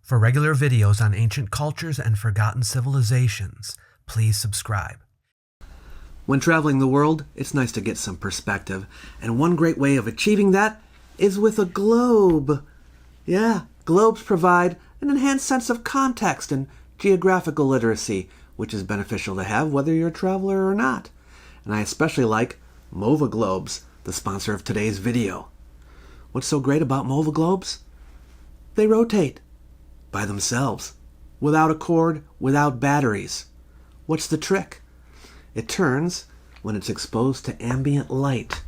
For regular videos on ancient cultures and forgotten civilizations, please subscribe. When traveling the world, it's nice to get some perspective, and one great way of achieving that is with a globe. Yeah, globes provide an enhanced sense of context and geographical literacy, which is beneficial to have whether you're a traveler or not. And I especially like MOVA globes, the sponsor of today's video. What's so great about MOVA globes? They rotate by themselves, without a cord, without batteries. What's the trick? It turns when it's exposed to ambient light.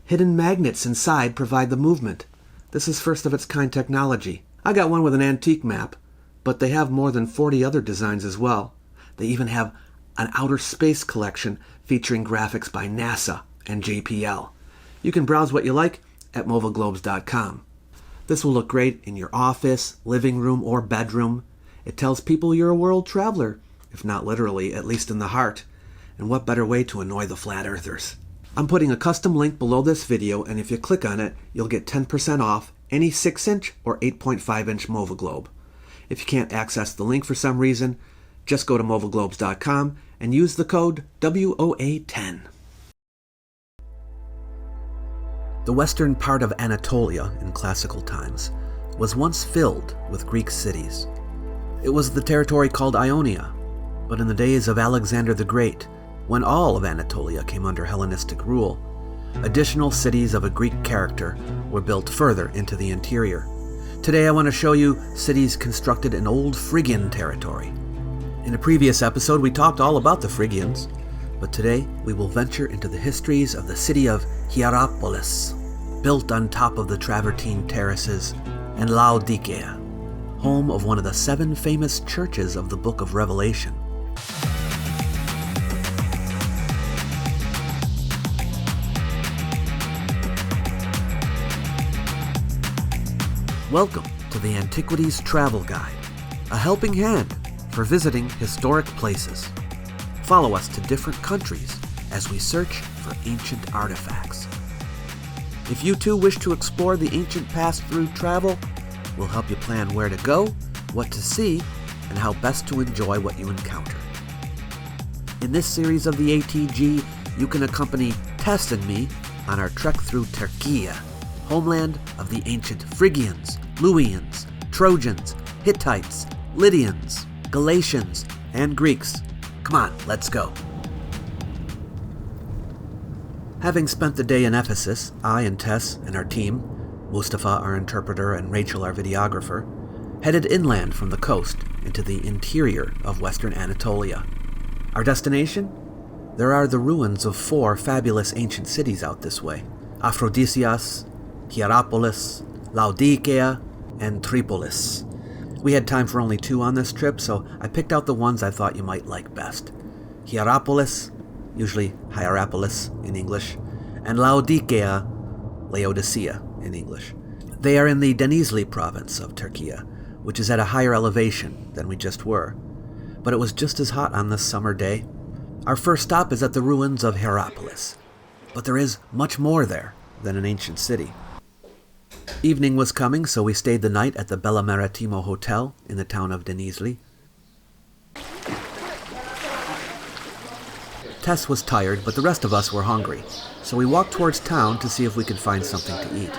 Hidden magnets inside provide the movement. This is first of its kind technology. I got one with an antique map, but they have more than 40 other designs as well. They even have an outer space collection featuring graphics by NASA and JPL. You can browse what you like at movaglobes.com. This will look great in your office, living room, or bedroom. It tells people you're a world traveler, if not literally, at least in the heart. And what better way to annoy the flat earthers? I'm putting a custom link below this video, and if you click on it, you'll get 10% off any 6-inch or 8.5-inch MOVA globe. If you can't access the link for some reason, just go to movaglobes.com and use the code WOA10. The western part of Anatolia in classical times was once filled with Greek cities. It was the territory called Ionia, but in the days of Alexander the Great, when all of Anatolia came under Hellenistic rule, additional cities of a Greek character were built further into the interior. Today I want to show you cities constructed in old Phrygian territory. In a previous episode we talked all about the Phrygians, but today we will venture into the histories of the city of Hierapolis, built on top of the Travertine terraces, and Laodicea, home of one of the 7 famous churches of the Book of Revelation. Welcome to the Antiquities Travel Guide, a helping hand for visiting historic places. Follow us to different countries as we search for ancient artifacts. If you too wish to explore the ancient past through travel, we'll help you plan where to go, what to see, and how best to enjoy what you encounter. In this series of the ATG, you can accompany Tess and me on our trek through Türkiye, homeland of the ancient Phrygians, Luwians, Trojans, Hittites, Lydians, Galatians, and Greeks. Come on, let's go. Having spent the day in Ephesus, I and Tess and our team, Mustafa our interpreter and Rachel our videographer, headed inland from the coast into the interior of western Anatolia. Our destination? There are the ruins of 4 fabulous ancient cities out this way: Aphrodisias, Hierapolis, Laodicea, and Tripolis. We had time for only 2 on this trip, so I picked out the ones I thought you might like best. Hierapolis, usually Hierapolis in English, and Laodicea, Laodicea in English. They are in the Denizli province of Türkiye, which is at a higher elevation than we just were. But it was just as hot on this summer day. Our first stop is at the ruins of Hierapolis, but there is much more there than an ancient city. Evening was coming, so we stayed the night at the Bella Maritimo Hotel in the town of Denizli. Tess was tired, but the rest of us were hungry, so we walked towards town to see if we could find something to eat.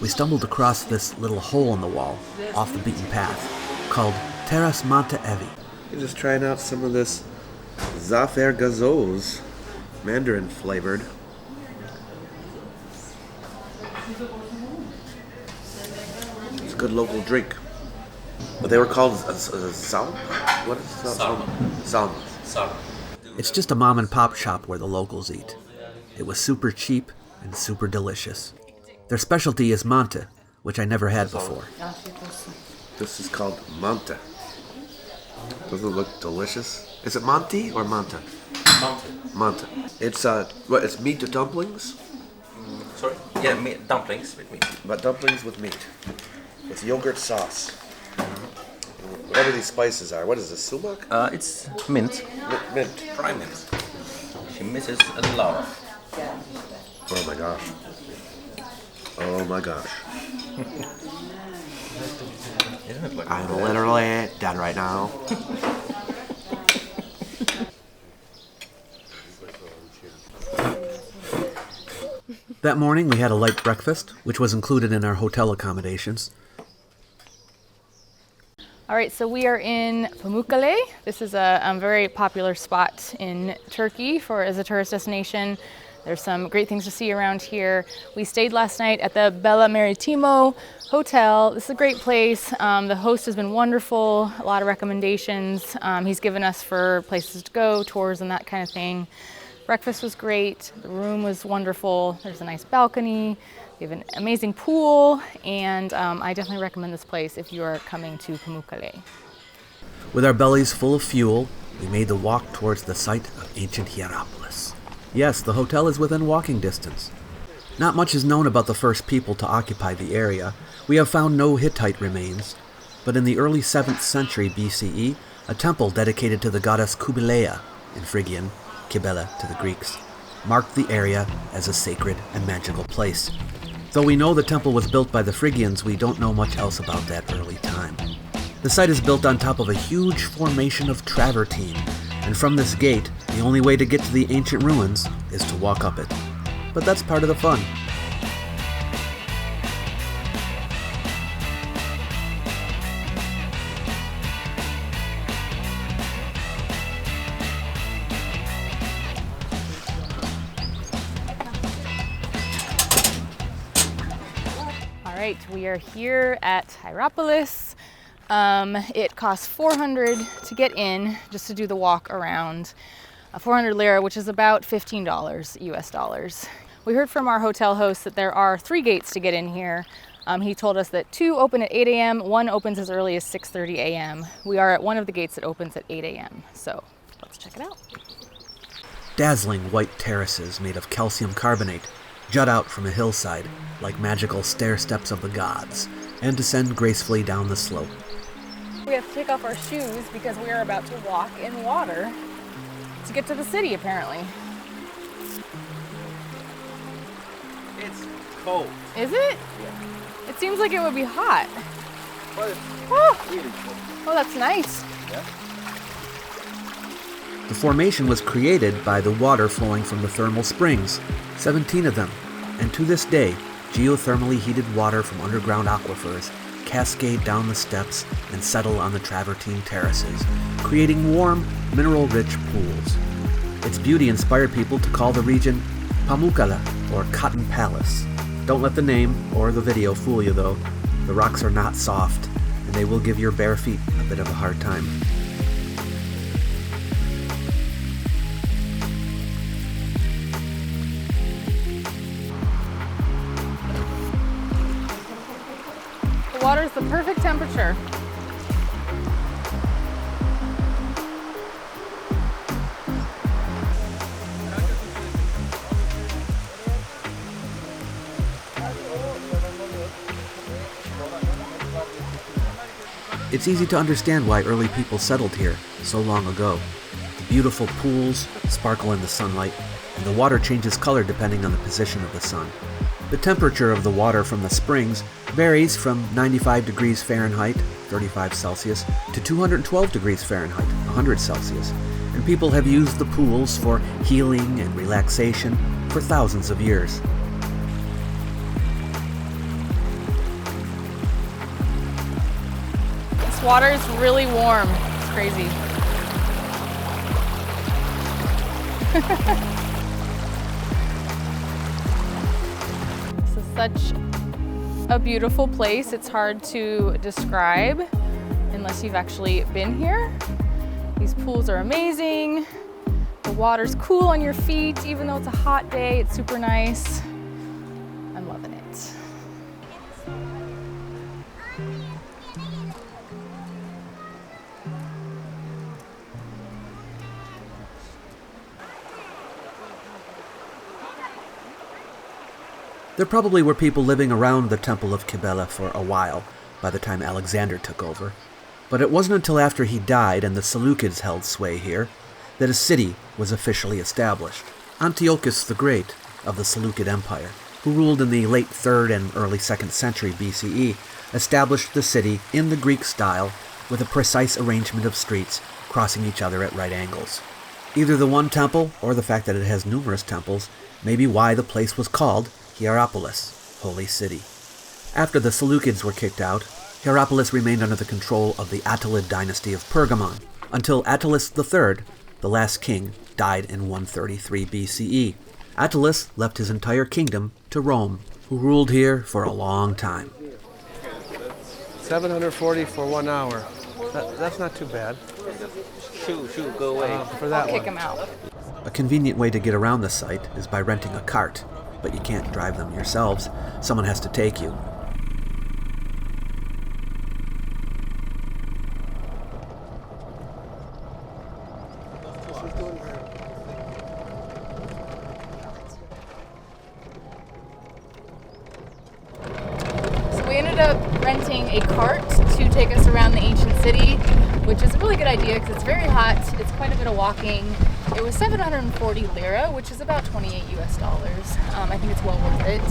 We stumbled across this little hole in the wall, off the beaten path, called Terras Monte Evi. You're just trying out some of this Zafer Gazoz, Mandarin flavored. It's a good local drink. But they were called Salm? What is Salm? Salm. It's just a mom and pop shop where the locals eat. It was super cheap and super delicious. Their specialty is mante, which I never had before. This is called mante. Doesn't it look delicious? Is it Monty or Manta? Manta. It's it's meat to dumplings? Sorry? Yeah, meat, dumplings with meat. But dumplings with meat. With yogurt sauce. Whatever these spices are. What is this, sumac? It's mint. Mint. Dry mint. She misses a lot. Oh my gosh. Oh my gosh. Isn't it like I'm literally dead right now. That morning we had a light breakfast, which was included in our hotel accommodations. All right, so we are in Pamukkale. This is a very popular spot in Turkey as a tourist destination. There's some great things to see around here. We stayed last night at the Bella Maritimo Hotel. This is a great place. The host has been wonderful, a lot of recommendations. He's given us for places to go, tours and that kind of thing. Breakfast was great, the room was wonderful. There's a nice balcony, we have an amazing pool, and I definitely recommend this place if you are coming to Pamukkale. With our bellies full of fuel, we made the walk towards the site of ancient Hierapolis. Yes, the hotel is within walking distance. Not much is known about the first people to occupy the area. We have found no Hittite remains, but in the early 7th century BCE, a temple dedicated to the goddess Kubelea, in Phrygian, Kybele to the Greeks, marked the area as a sacred and magical place. Though we know the temple was built by the Phrygians, we don't know much else about that early time. The site is built on top of a huge formation of travertine, and from this gate, the only way to get to the ancient ruins is to walk up it. But that's part of the fun. All right, we are here at Hierapolis. It costs 400 to get in, just to do the walk around. 400 lira, which is about $15 US dollars. We heard from our hotel host that there are 3 gates to get in here. He told us that 2 open at 8 a.m., 1 opens as early as 6:30 a.m. We are at one of the gates that opens at 8 a.m., so let's check it out. Dazzling white terraces made of calcium carbonate jut out from a hillside like magical stair steps of the gods and descend gracefully down the slope. We have to take off our shoes because we are about to walk in water to get to the city, apparently. It's cold. Is it? Yeah. It seems like it would be hot. But it's Oh, really cold. oh, that's nice. Yeah. The formation was created by the water flowing from the thermal springs, 17 of them, and to this day, geothermally heated water from underground aquifers cascade down the steps and settle on the travertine terraces, creating warm, mineral-rich pools. Its beauty inspired people to call the region Pamukkale, or Cotton Palace. Don't let the name or the video fool you though. The rocks are not soft, and they will give your bare feet a bit of a hard time. The water is the perfect temperature. It's easy to understand why early people settled here so long ago. The beautiful pools sparkle in the sunlight, and the water changes color depending on the position of the sun. The temperature of the water from the springs varies from 95 degrees Fahrenheit, 35 Celsius, to 212 degrees Fahrenheit, 100 Celsius, and people have used the pools for healing and relaxation for thousands of years. This water is really warm. It's crazy. This is such a beautiful place. It's hard to describe unless you've actually been here. These pools are amazing. The water's cool on your feet, even though it's a hot day. It's super nice. I'm loving it. There probably were people living around the Temple of Kybele for a while by the time Alexander took over, but it wasn't until after he died and the Seleucids held sway here that a city was officially established. Antiochus the Great of the Seleucid Empire who ruled in the late 3rd and early 2nd century BCE, established the city in the Greek style with a precise arrangement of streets crossing each other at right angles. Either the one temple or the fact that it has numerous temples may be why the place was called Hierapolis, Holy City. After the Seleucids were kicked out, Hierapolis remained under the control of the Attalid dynasty of Pergamon until Attalus III, the last king, died in 133 BCE. Attalus left his entire kingdom to Rome, who ruled here for a long time. 740 for 1 hour. That's not too bad. Shoot, go away. For that Kick one. him out. A convenient way to get around the site is by renting a cart, but you can't drive them yourselves. Someone has to take you. We ended up renting a cart to take us around the ancient city, which is a really good idea because it's very hot. It's quite a bit of walking. It was 740 lira, which is about 28 US dollars. I think it's well worth it.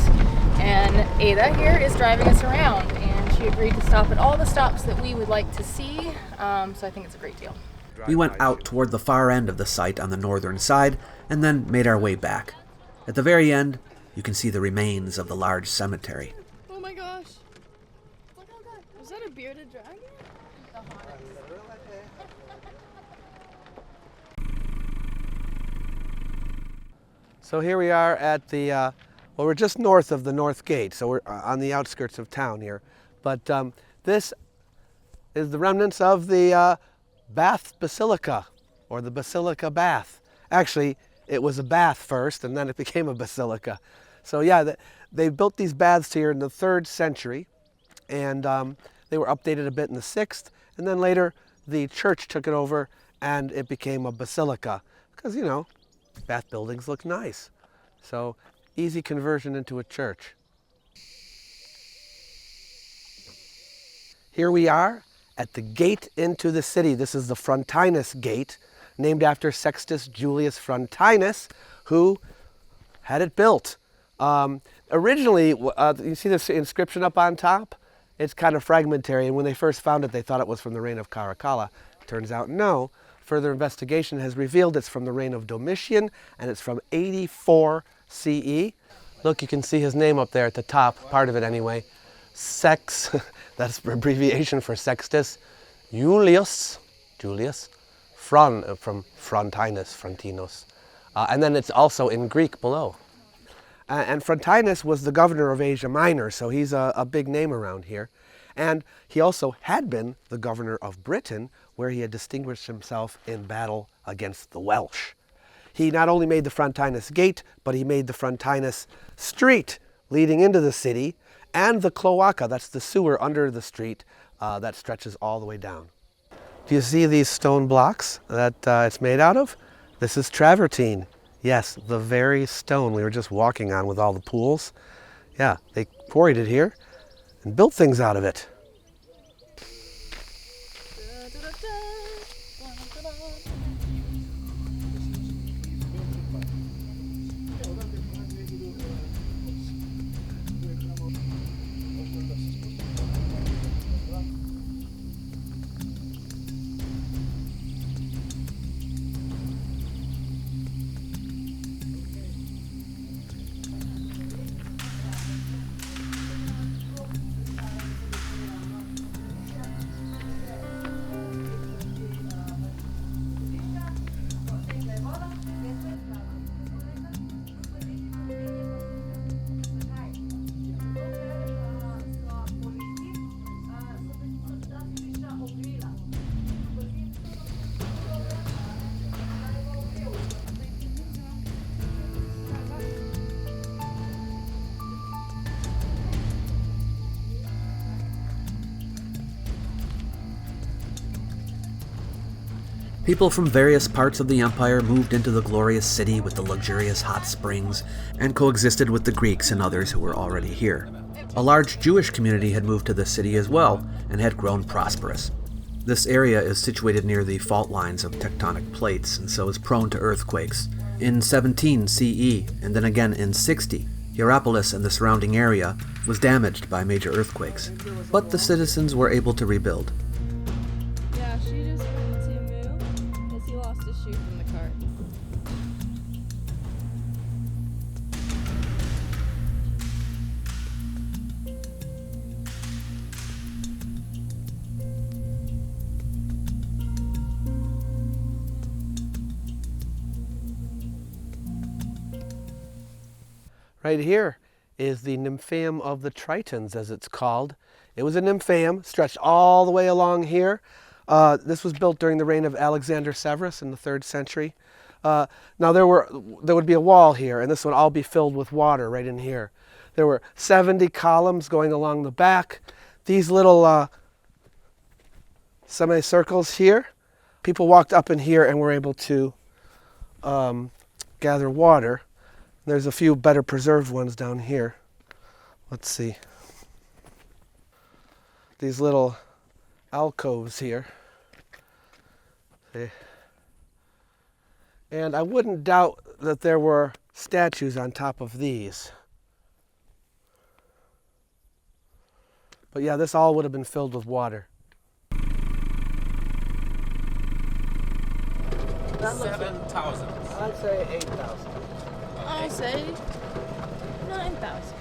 And Ada here is driving us around, and she agreed to stop at all the stops that we would like to see. So I think it's a great deal. We went out toward the far end of the site on the northern side and then made our way back. At the very end, you can see the remains of the large cemetery. Oh my gosh. Was that a bearded dragon? So here we are at the, well, we're just north of the North Gate, so we're on the outskirts of town here. But this is the remnants of the Bath Basilica, or the Basilica Bath. Actually, it was a bath first, and then it became a basilica. So yeah, they built these baths here in the 3rd century, and they were updated a bit in the 6th, and then later the church took it over and it became a basilica, because, you know, bath buildings look nice. So easy conversion into a church. Here we are at the gate into the city. This is the Frontinus Gate, named after Sextus Julius Frontinus, who had it built. Originally, you see this inscription up on top? It's kind of fragmentary, and when they first found it, they thought it was from the reign of Caracalla. Turns out, no. Further investigation has revealed it's from the reign of Domitian, and it's from 84 CE. Look, you can see his name up there at the top, part of it anyway. Sex, that's abbreviation for Sextus Julius from Frontinus. And then it's also in Greek below. And Frontinus was the governor of Asia Minor, so he's a big name around here. And he also had been the governor of Britain, where he had distinguished himself in battle against the Welsh. He not only made the Frontinus Gate, but he made the Frontinus Street leading into the city, and the cloaca, that's the sewer under the street that stretches all the way down. Do you see these stone blocks that it's made out of? This is travertine. Yes, the very stone we were just walking on with all the pools. Yeah, they quarried it here and built things out of it. People from various parts of the empire moved into the glorious city with the luxurious hot springs and coexisted with the Greeks and others who were already here. A large Jewish community had moved to the city as well and had grown prosperous. This area is situated near the fault lines of tectonic plates and so is prone to earthquakes. In 17 CE and then again in 60, Hierapolis and the surrounding area was damaged by major earthquakes, but the citizens were able to rebuild. Yeah, she just wanted to move as he lost his shoe from the cart. Right here is the Nymphaeum of the Tritons, as it's called. It was a nymphaeum, stretched all the way along here. This was built during the reign of Alexander Severus in the 3rd century. Now there would be a wall here, and this would all be filled with water right in here. There were 70 columns going along the back. These little semicircles here, people walked up in here and were able to gather water. There's a few better preserved ones down here. Let's see. These little alcoves here. See? And I wouldn't doubt that there were statues on top of these. But yeah, this all would have been filled with water. 7,000. I'd say 8,000. I say 9,000.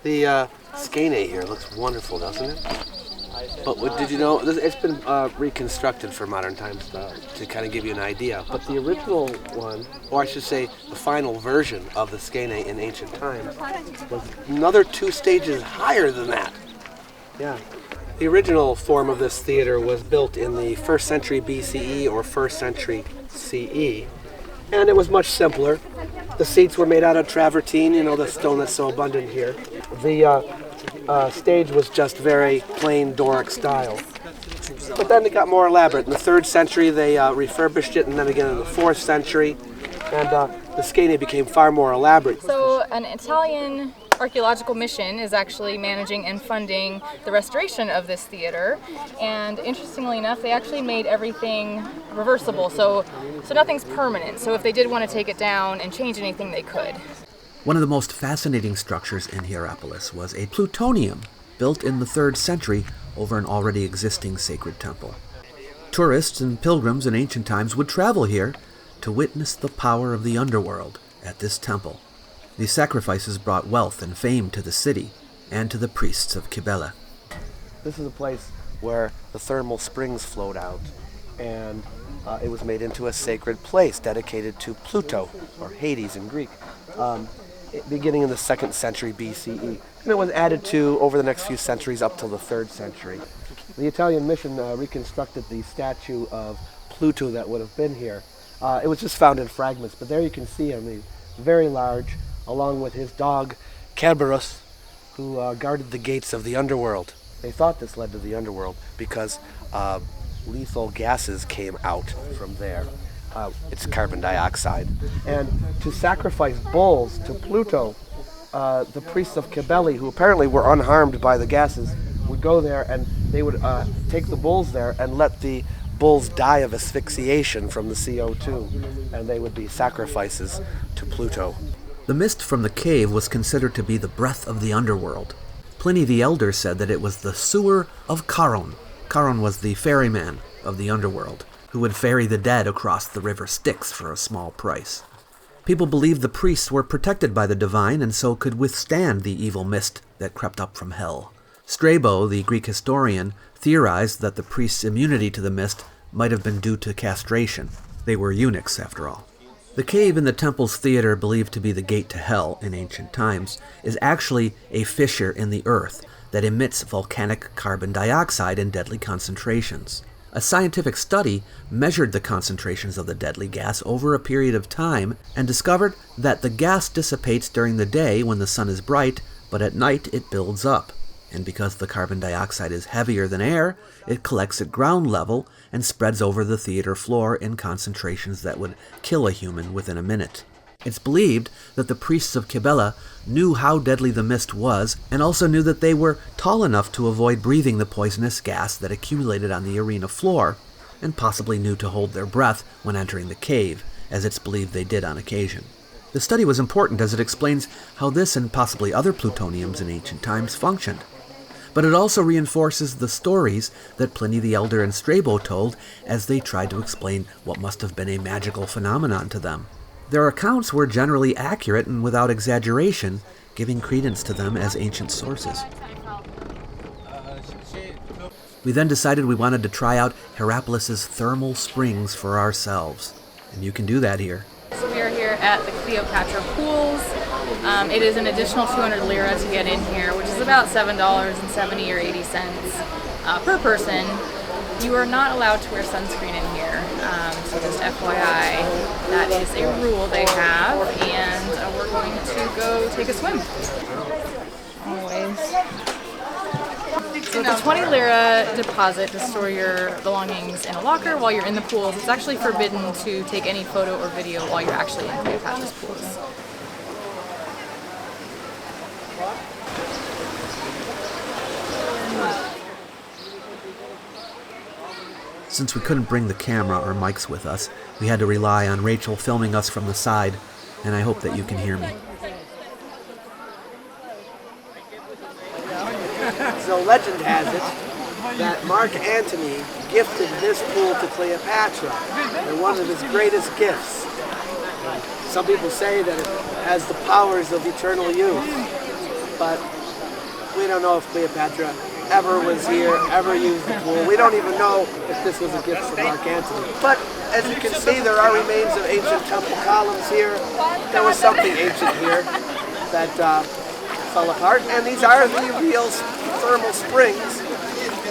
The Skene here looks wonderful, doesn't it? But did you know, it's been reconstructed for modern times to kind of give you an idea. But the original one, or I should say the final version of the Skene in ancient times, was another 2 stages higher than that. Yeah. The original form of this theater was built in the 1st century BCE or 1st century CE, and it was much simpler. The seats were made out of travertine, you know, the stone that's so abundant here. The stage was just very plain Doric style. But then it got more elaborate. In the 3rd century, they refurbished it, and then again in the 4th century, and the Skene became far more elaborate. So an Italian archaeological mission is actually managing and funding the restoration of this theater, and interestingly enough, they actually made everything reversible, so nothing's permanent. So if they did want to take it down and change anything, they could. One of the most fascinating structures in Hierapolis was a Plutonium built in the 3rd century over an already existing sacred temple. Tourists and pilgrims in ancient times would travel here to witness the power of the underworld at this temple. These sacrifices brought wealth and fame to the city and to the priests of Cybele. This is a place where the thermal springs flowed out, and it was made into a sacred place dedicated to Pluto, or Hades in Greek, beginning in the 2nd century BCE. And it was added to over the next few centuries up till the 3rd century. The Italian mission reconstructed the statue of Pluto that would have been here. It was just found in fragments, but there you can see him, very large, along with his dog, Kerberos, who guarded the gates of the underworld. They thought this led to the underworld because lethal gases came out from there. It's carbon dioxide. And to sacrifice bulls to Pluto, the priests of Cybele, who apparently were unharmed by the gases, would go there and they would take the bulls there and let the bulls die of asphyxiation from the CO2, and they would be sacrifices to Pluto. The mist from the cave was considered to be the breath of the underworld. Pliny the Elder said that it was the sewer of Charon. Charon was the ferryman of the underworld, who would ferry the dead across the river Styx for a small price. People believed the priests were protected by the divine and so could withstand the evil mist that crept up from hell. Strabo, the Greek historian, theorized that the priests' immunity to the mist might have been due to castration. They were eunuchs, after all. The cave in the temple's theater, believed to be the gate to hell in ancient times, is actually a fissure in the earth that emits volcanic carbon dioxide in deadly concentrations. A scientific study measured the concentrations of the deadly gas over a period of time and discovered that the gas dissipates during the day when the sun is bright, but at night it builds up. And because the carbon dioxide is heavier than air, it collects at ground level and spreads over the theater floor in concentrations that would kill a human within a minute. It's believed that the priests of Cybele knew how deadly the mist was and also knew that they were tall enough to avoid breathing the poisonous gas that accumulated on the arena floor, and possibly knew to hold their breath when entering the cave, as it's believed they did on occasion. The study was important as it explains how this and possibly other plutoniums in ancient times functioned. But it also reinforces the stories that Pliny the Elder and Strabo told as they tried to explain what must have been a magical phenomenon to them. Their accounts were generally accurate and without exaggeration, giving credence to them as ancient sources. We then decided we wanted to try out Hierapolis' thermal springs for ourselves, and you can do that here. So we are here at the Cleopatra pools. It is an additional 200 lira to get in here, which is about $7.70 or 80 cents per person. You are not allowed to wear sunscreen in here, so just FYI, that is a rule they have, and we're going to go take a swim. Always. So it's a 20 lira deposit to store your belongings in a locker while you're in the pools. It's actually forbidden to take any photo or video while you're actually in Cleopatra's pools. Since we couldn't bring the camera or mics with us, we had to rely on Rachel filming us from the side, and I hope that you can hear me. So legend has it that Mark Antony gifted this pool to Cleopatra, and one of his greatest gifts. Some people say that it has the powers of eternal youth, but we don't know if Cleopatra ever was here, ever used the pool. We don't even know if this was a gift from Mark Antony. But as you can see, there are remains of ancient temple columns here. There was something ancient here that fell apart, and these are the real thermal springs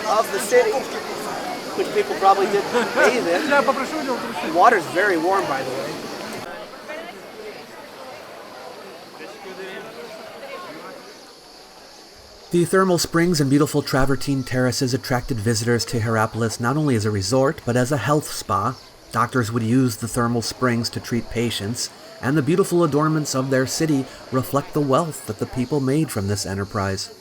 of the city, which people probably did bathe in. The water's very warm, by the way. The thermal springs and beautiful travertine terraces attracted visitors to Hierapolis not only as a resort, but as a health spa. Doctors would use the thermal springs to treat patients, and the beautiful adornments of their city reflect the wealth that the people made from this enterprise.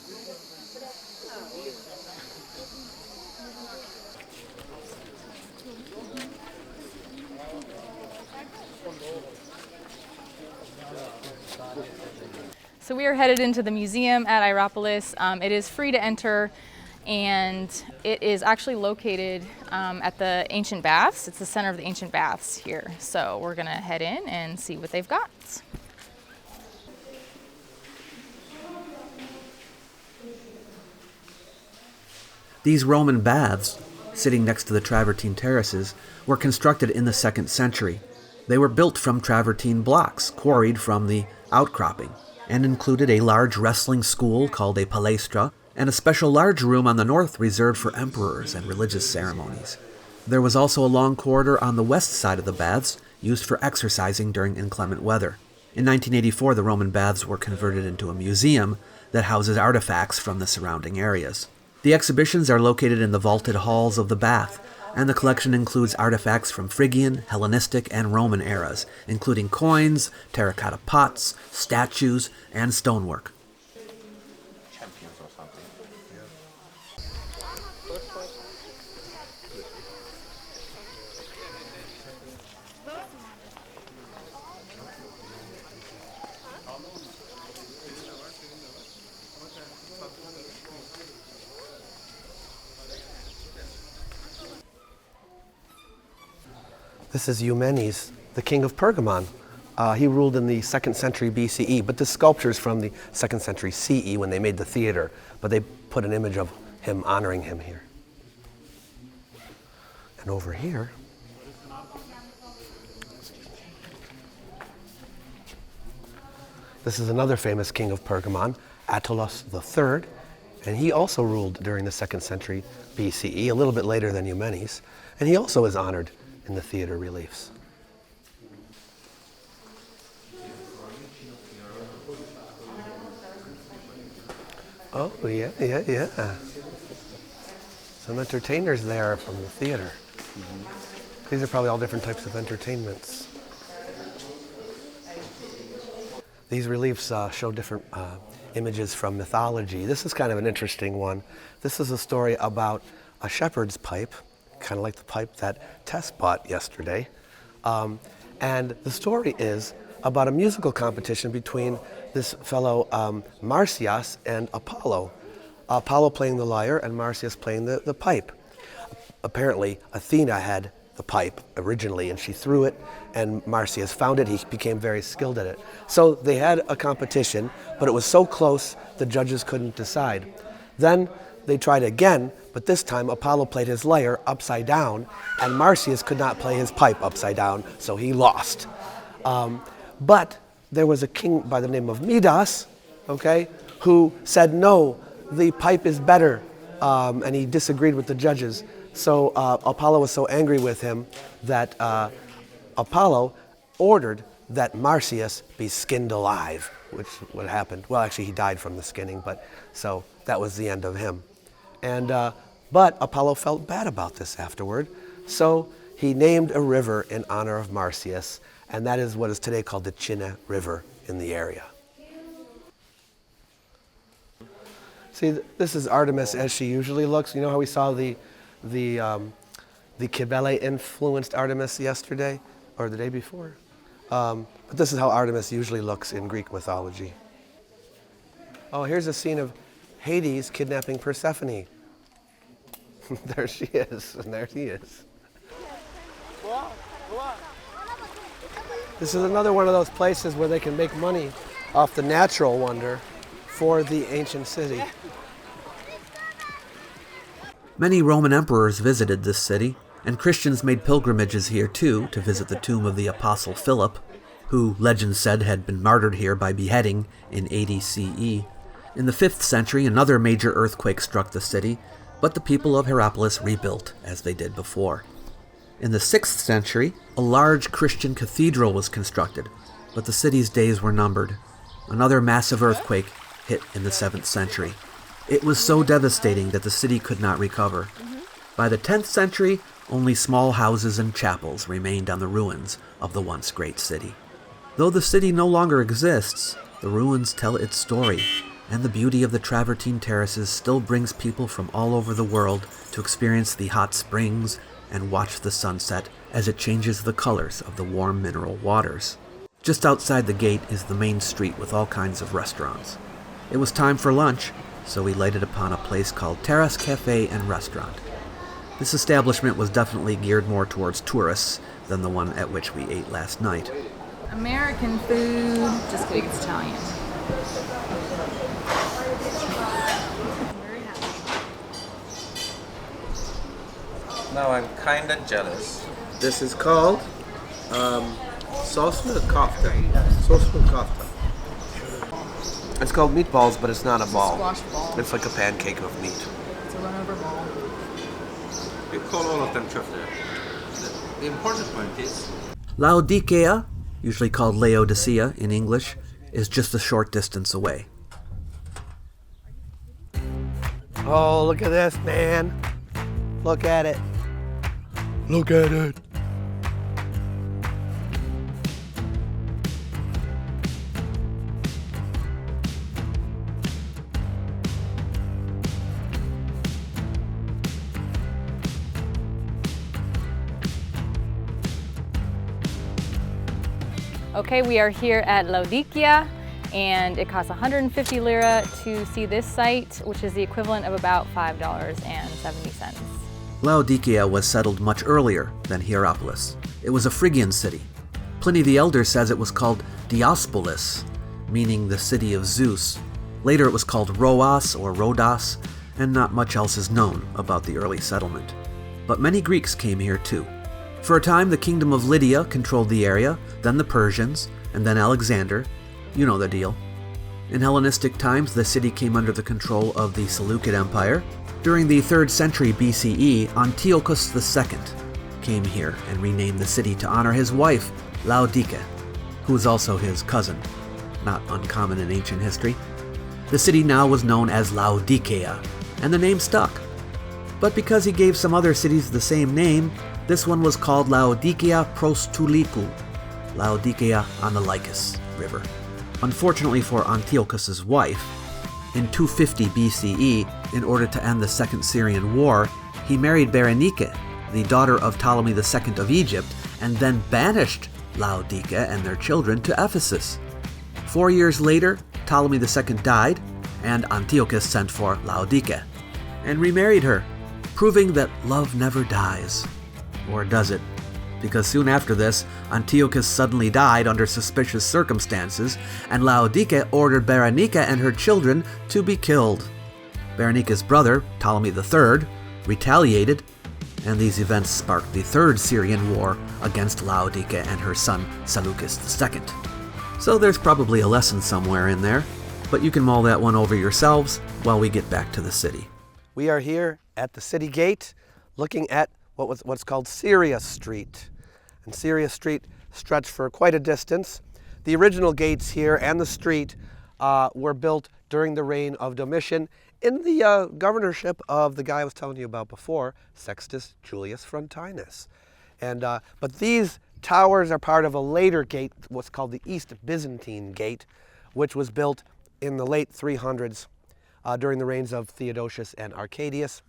So we are headed into the museum at Hierapolis. It is free to enter, and it is actually located at the ancient baths. It's the center of the ancient baths here. So we're gonna head in and see what they've got. These Roman baths, sitting next to the travertine terraces, were constructed in the 2nd century. They were built from travertine blocks, quarried from the outcropping, and included a large wrestling school called a palestra, and a special large room on the north reserved for emperors and religious ceremonies. There was also a long corridor on the west side of the baths, used for exercising during inclement weather. In 1984, the Roman baths were converted into a museum that houses artifacts from the surrounding areas. The exhibitions are located in the vaulted halls of the bath, and the collection includes artifacts from Phrygian, Hellenistic, and Roman eras, including coins, terracotta pots, statues, and stonework. This is Eumenes, the king of Pergamon. He ruled in the 2nd century BCE, but the sculpture's from the 2nd century CE when they made the theater, but they put an image of him honoring him here. And over here, this is another famous king of Pergamon, Attalus III, and he also ruled during the 2nd century BCE, a little bit later than Eumenes, and he also is honored in the theater reliefs. Oh, yeah. Some entertainers there from the theater. These are probably all different types of entertainments. These reliefs show different images from mythology. This is kind of an interesting one. This is a story about a shepherd's pipe, kind of like the pipe that Tess bought yesterday. And the story is about a musical competition between this fellow Marsyas and Apollo. Apollo playing the lyre and Marsyas playing the pipe. Apparently, Athena had the pipe originally, and she threw it, and Marsyas found it. He became very skilled at it. So they had a competition, but it was so close the judges couldn't decide. Then they tried again, but this time Apollo played his lyre upside down, and Marsyas could not play his pipe upside down, so he lost. But there was a king by the name of Midas, okay, who said, no, the pipe is better, and he disagreed with the judges. So Apollo was so angry with him that Apollo ordered that Marsyas be skinned alive, which what happened. Well, actually, he died from the skinning, but so that was the end of him. And but Apollo felt bad about this afterward, so he named a river in honor of Marsyas, and that is what is today called the Chine River in the area. See, this is Artemis as she usually looks. You know how we saw the Cybele influenced Artemis yesterday or the day before? But this is how Artemis usually looks in Greek mythology. Oh, here's a scene of Hades kidnapping Persephone. There she is, and there he is. This is another one of those places where they can make money off the natural wonder for the ancient city. Many Roman emperors visited this city, and Christians made pilgrimages here too to visit the tomb of the Apostle Philip, who legend said had been martyred here by beheading in 80 CE. In the 5th century, another major earthquake struck the city, but the people of Hierapolis rebuilt as they did before. In the 6th century, a large Christian cathedral was constructed, but the city's days were numbered. Another massive earthquake hit in the 7th century. It was so devastating that the city could not recover. By the 10th century, only small houses and chapels remained on the ruins of the once great city. Though the city no longer exists, the ruins tell its story, and the beauty of the travertine terraces still brings people from all over the world to experience the hot springs and watch the sunset as it changes the colors of the warm mineral waters. Just outside the gate is the main street with all kinds of restaurants. It was time for lunch, so we lighted upon a place called Terrace Cafe and Restaurant. This establishment was definitely geared more towards tourists than the one at which we ate last night. American food, just kidding, it's Italian. Now I'm kinda jealous. This is called sosna kofta. Sosna kofta. It's called meatballs, but it's not a ball. Squash ball. It's like a pancake of meat. It's a run-over ball. We call all of them truffle. The important point is Laodicea, usually called Laodicea in English, is just a short distance away. Oh, look at this, man. Look at it. Look at it. Okay, we are here at Laodicea, and it costs 150 lira to see this site, which is the equivalent of about $5.70. Laodicea was settled much earlier than Hierapolis. It was a Phrygian city. Pliny the Elder says it was called Diospolis, meaning the city of Zeus. Later it was called Rhoas or Rhodas, and not much else is known about the early settlement. But many Greeks came here too. For a time, the kingdom of Lydia controlled the area, then the Persians, and then Alexander. You know the deal. In Hellenistic times, the city came under the control of the Seleucid Empire. During the 3rd century BCE, Antiochus II came here and renamed the city to honor his wife, Laodice, who was also his cousin, not uncommon in ancient history. The city now was known as Laodicea, and the name stuck. But because he gave some other cities the same name, this one was called Laodicea Prostuliku, Laodicea on the Lycus River. Unfortunately for Antiochus's wife, in 250 BCE, in order to end the Second Syrian War, he married Berenike, the daughter of Ptolemy II of Egypt, and then banished Laodicea and their children to Ephesus. 4 years later, Ptolemy II died, and Antiochus sent for Laodicea and remarried her, proving that love never dies. Or does it? Because soon after this, Antiochus suddenly died under suspicious circumstances, and Laodicea ordered Berenica and her children to be killed. Berenica's brother, Ptolemy III, retaliated, and these events sparked the Third Syrian War against Laodicea and her son Seleucus II. So there's probably a lesson somewhere in there, but you can mull that one over yourselves while we get back to the city. We are here at the city gate looking at what's called Syria Street. And Syria Street stretched for quite a distance. The original gates here and the street were built during the reign of Domitian in the governorship of the guy I was telling you about before, Sextus Julius Frontinus. But these towers are part of a later gate, what's called the East Byzantine Gate, which was built in the late 300s during the reigns of Theodosius and Arcadius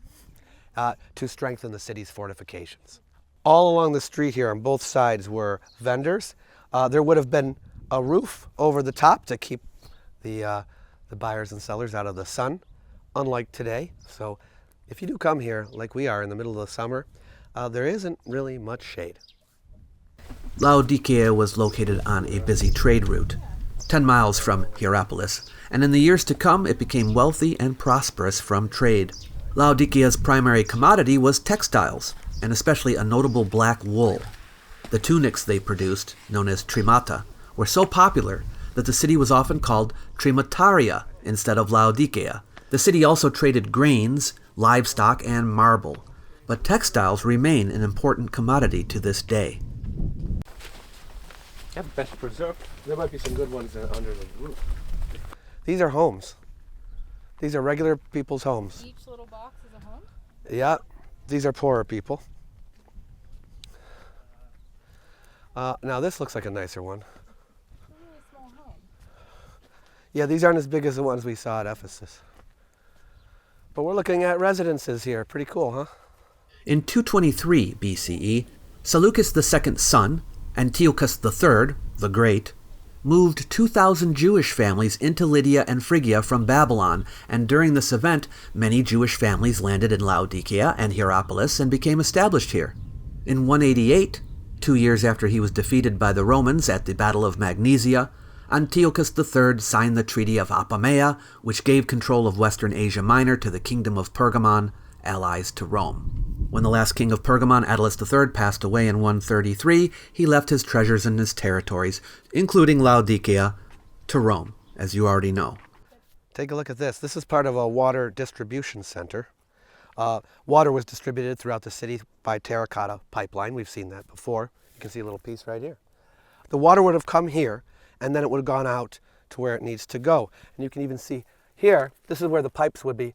to strengthen the city's fortifications. All along the street here on both sides were vendors. There would have been a roof over the top to keep the buyers and sellers out of the sun, unlike today. So if you do come here, like we are in the middle of the summer, there isn't really much shade. Laodicea was located on a busy trade route, 10 miles from Hierapolis, and in the years to come it became wealthy and prosperous from trade. Laodicea's primary commodity was textiles, and especially a notable black wool. The tunics they produced, known as trimata, were so popular that the city was often called Trimataria instead of Laodicea. The city also traded grains, livestock, and marble, but textiles remain an important commodity to this day. Yeah, best preserved. There might be some good ones under the roof. These are homes. These are regular people's homes. Each little box is a home? Yeah, these are poorer people. Now this looks like a nicer one. It's a really small home. Yeah, these aren't as big as the ones we saw at Ephesus. But we're looking at residences here. Pretty cool, huh? In 223 BCE, Seleucus II's son, Antiochus III, the Great, moved 2,000 Jewish families into Lydia and Phrygia from Babylon, and during this event, many Jewish families landed in Laodicea and Hierapolis and became established here. In 188, 2 years after he was defeated by the Romans at the Battle of Magnesia, Antiochus III signed the Treaty of Apamea, which gave control of Western Asia Minor to the Kingdom of Pergamon, allies to Rome. When the last king of Pergamon, Attalus III, passed away in 133, he left his treasures and his territories, including Laodicea, to Rome, as you already know. Take a look at this. This is part of a water distribution center. Water was distributed throughout the city by terracotta pipeline. We've seen that before. You can see a little piece right here. The water would have come here, and then it would have gone out to where it needs to go. And you can even see here, this is where the pipes would be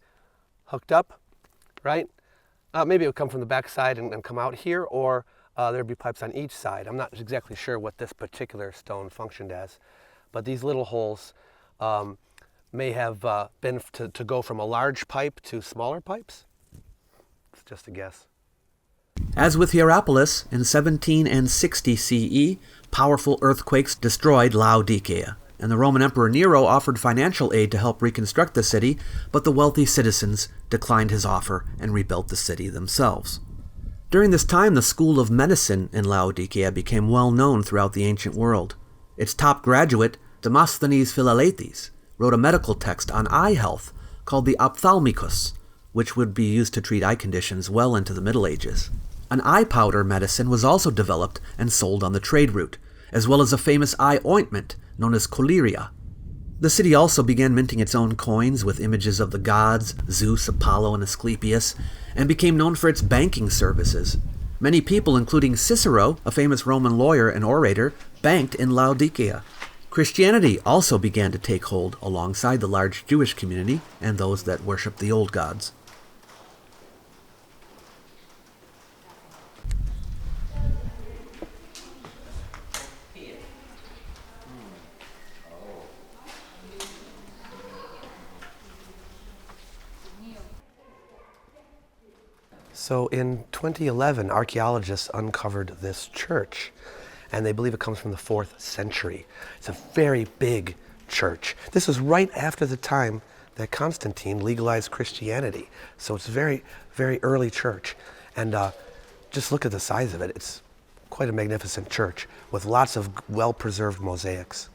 hooked up, right? Maybe it would come from the back side and come out here, or there'd be pipes on each side. I'm not exactly sure what this particular stone functioned as, but these little holes may have been to go from a large pipe to smaller pipes. It's just a guess. As with Hierapolis, in 17 and 60 CE, powerful earthquakes destroyed Laodicea, and the Roman Emperor Nero offered financial aid to help reconstruct the city, but the wealthy citizens declined his offer and rebuilt the city themselves. During this time, the School of Medicine in Laodicea became well known throughout the ancient world. Its top graduate, Demosthenes Philalethes, wrote a medical text on eye health called the Ophthalmicus, which would be used to treat eye conditions well into the Middle Ages. An eye powder medicine was also developed and sold on the trade route, as well as a famous eye ointment known as collyria. The city also began minting its own coins with images of the gods, Zeus, Apollo, and Asclepius, and became known for its banking services. Many people, including Cicero, a famous Roman lawyer and orator, banked in Laodicea. Christianity also began to take hold alongside the large Jewish community and those that worshiped the old gods. So in 2011, archaeologists uncovered this church. and they believe it comes from the 4th century. It's a very big church. This was right after the time that Constantine legalized Christianity. So it's a very, very early church. And just look at the size of it. It's quite a magnificent church with lots of well-preserved mosaics.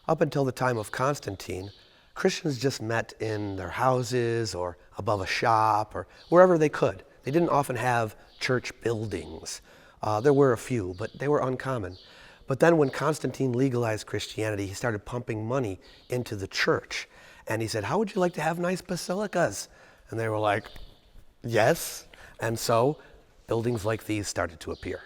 Up until the time of Constantine, Christians just met in their houses or above a shop or wherever they could. They didn't often have church buildings. There were a few, but they were uncommon. But then when Constantine legalized Christianity, he started pumping money into the church. And he said, how would you like to have nice basilicas? And they were like, yes. And so buildings like these started to appear.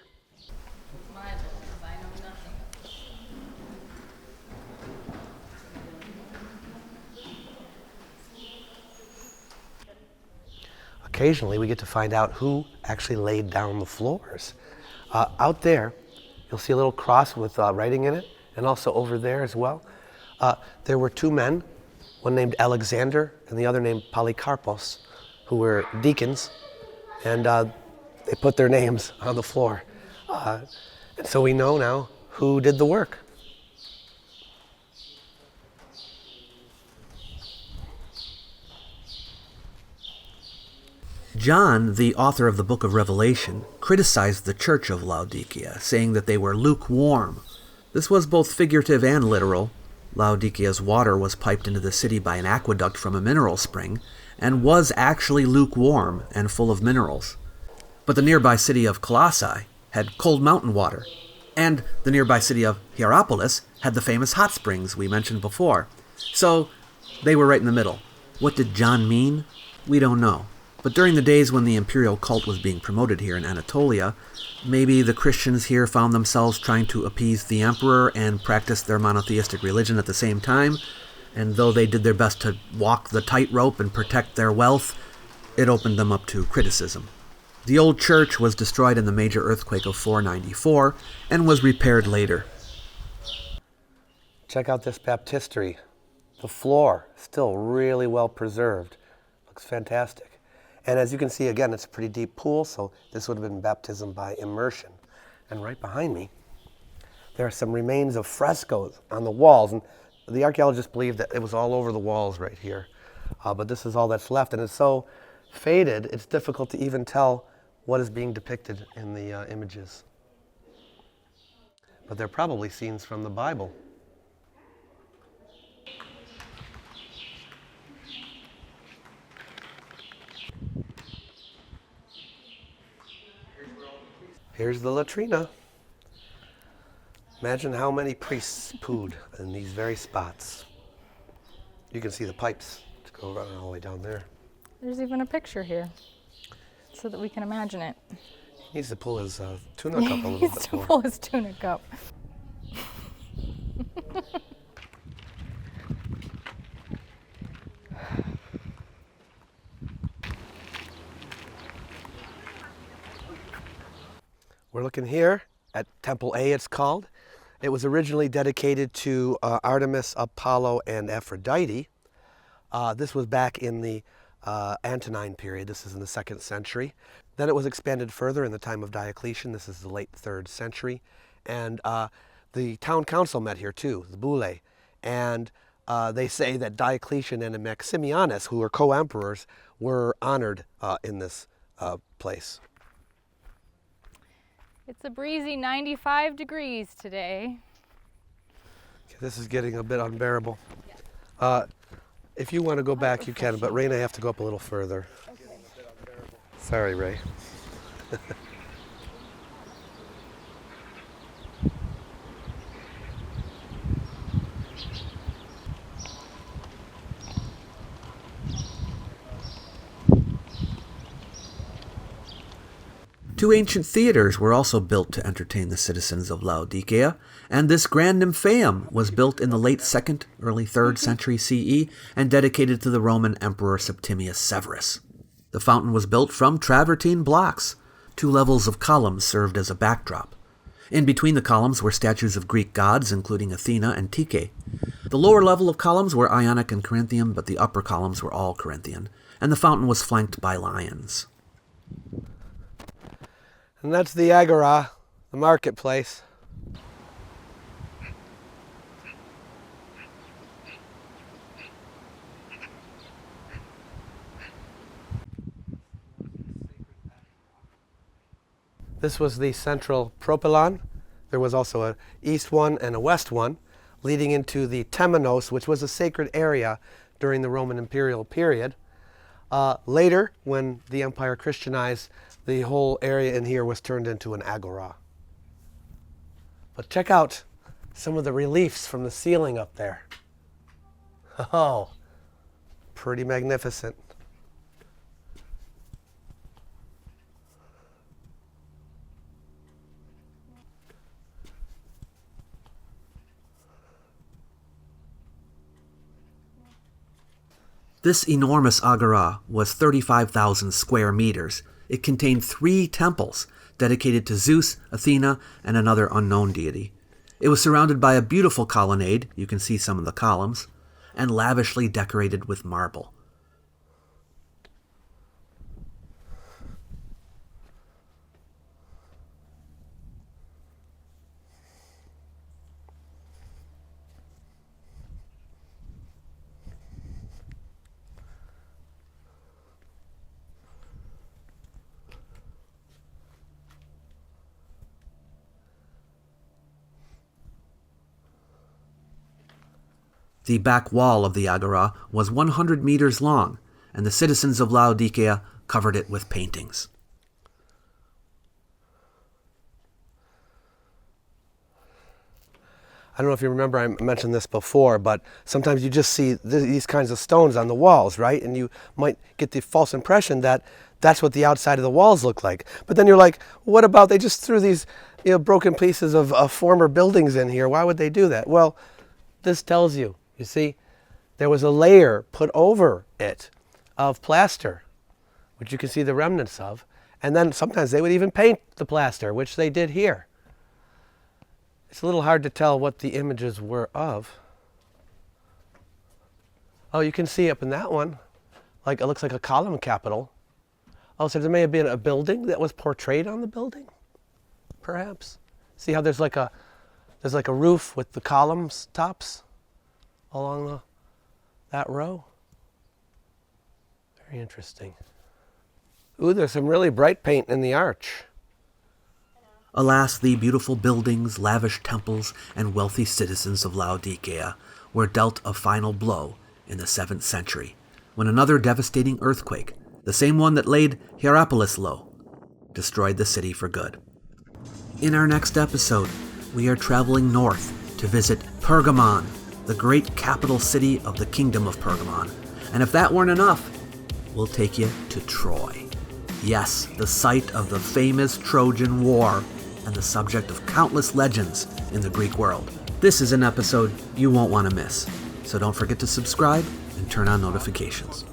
Occasionally we get to find out who actually laid down the floors. Out there, you'll see a little cross with writing in it, and also over there as well. There were 2 men, one named Alexander and the other named Polycarpos, who were deacons, and they put their names on the floor. And so we know now who did the work. John, the author of the book of Revelation, criticized the church of Laodicea, saying that they were lukewarm. This was both figurative and literal. Laodicea's water was piped into the city by an aqueduct from a mineral spring, and was actually lukewarm and full of minerals. But the nearby city of Colossae had cold mountain water, and the nearby city of Hierapolis had the famous hot springs we mentioned before. So they were right in the middle. What did John mean? We don't know. But during the days when the imperial cult was being promoted here in Anatolia, maybe the Christians here found themselves trying to appease the emperor and practice their monotheistic religion at the same time, and though they did their best to walk the tightrope and protect their wealth, it opened them up to criticism. The old church was destroyed in the major earthquake of 494 and was repaired later. Check out this baptistry. The floor, still really well preserved. Looks fantastic. And as you can see, again, it's a pretty deep pool, so this would have been baptism by immersion. And right behind me, there are some remains of frescoes on the walls. And the archaeologists believe that it was all over the walls right here. But this is all that's left. And it's so faded, it's difficult to even tell what is being depicted in the images. But they're probably scenes from the Bible. Here's the latrina. Imagine how many priests pooed in these very spots. You can see the pipes to go running all the way down there. There's even a picture here so that we can imagine it. He needs to pull his tuna cup a little He needs bit to more. pull his tuna cup. We're looking here at Temple A, it's called. It was originally dedicated to Artemis, Apollo, and Aphrodite. This was back in the Antonine period. This is in the 2nd century. Then it was expanded further in the time of Diocletian. This is the late 3rd century. And the town council met here too, the Boule. And they say that Diocletian and Maximianus, who were co-emperors, were honored in this place. It's a breezy 95 degrees today. Okay, this is getting a bit unbearable. If you want to go back, you can, but Ray and I have to go up a little further. Okay. Sorry, Ray. Two ancient theaters were also built to entertain the citizens of Laodicea, and this grand nymphaeum was built in the late 2nd, early 3rd century CE and dedicated to the Roman Emperor Septimius Severus. The fountain was built from travertine blocks. 2 levels of columns served as a backdrop. In between the columns were statues of Greek gods, including Athena and Tyche. The lower level of columns were Ionic and Corinthian, but the upper columns were all Corinthian, and the fountain was flanked by lions. And that's the agora, the marketplace. This was the central propylon. There was also an east one and a west one, leading into the Temenos, which was a sacred area during the Roman imperial period. Later, when the empire Christianized, the whole area in here was turned into an agora. But check out some of the reliefs from the ceiling up there. Oh, pretty magnificent. This enormous agora was 35,000 square meters. It contained 3 temples dedicated to Zeus, Athena, and another unknown deity. It was surrounded by a beautiful colonnade, you can see some of the columns, and lavishly decorated with marble. The back wall of the agora was 100 meters long, and the citizens of Laodicea covered it with paintings. I don't know if you remember, I mentioned this before, but sometimes you just see these kinds of stones on the walls, right? And you might get the false impression that that's what the outside of the walls look like. But then you're like, what about they just threw these broken pieces of former buildings in here? Why would they do that? Well, this tells you. You see, there was a layer put over it of plaster, which you can see the remnants of. And then sometimes they would even paint the plaster, which they did here. It's a little hard to tell what the images were of. Oh, you can see up in that one, like it looks like a column capital. Oh, so there may have been a building that was portrayed on the building, perhaps. See how there's like a roof with the columns tops along that row? Very interesting. Ooh, there's some really bright paint in the arch. Alas, the beautiful buildings, lavish temples, and wealthy citizens of Laodicea were dealt a final blow in the 7th century, when another devastating earthquake, the same one that laid Hierapolis low, destroyed the city for good. In our next episode, we are traveling north to visit Pergamon, the great capital city of the Kingdom of Pergamon. And if that weren't enough, we'll take you to Troy. Yes, the site of the famous Trojan War and the subject of countless legends in the Greek world. This is an episode you won't want to miss, so don't forget to subscribe and turn on notifications.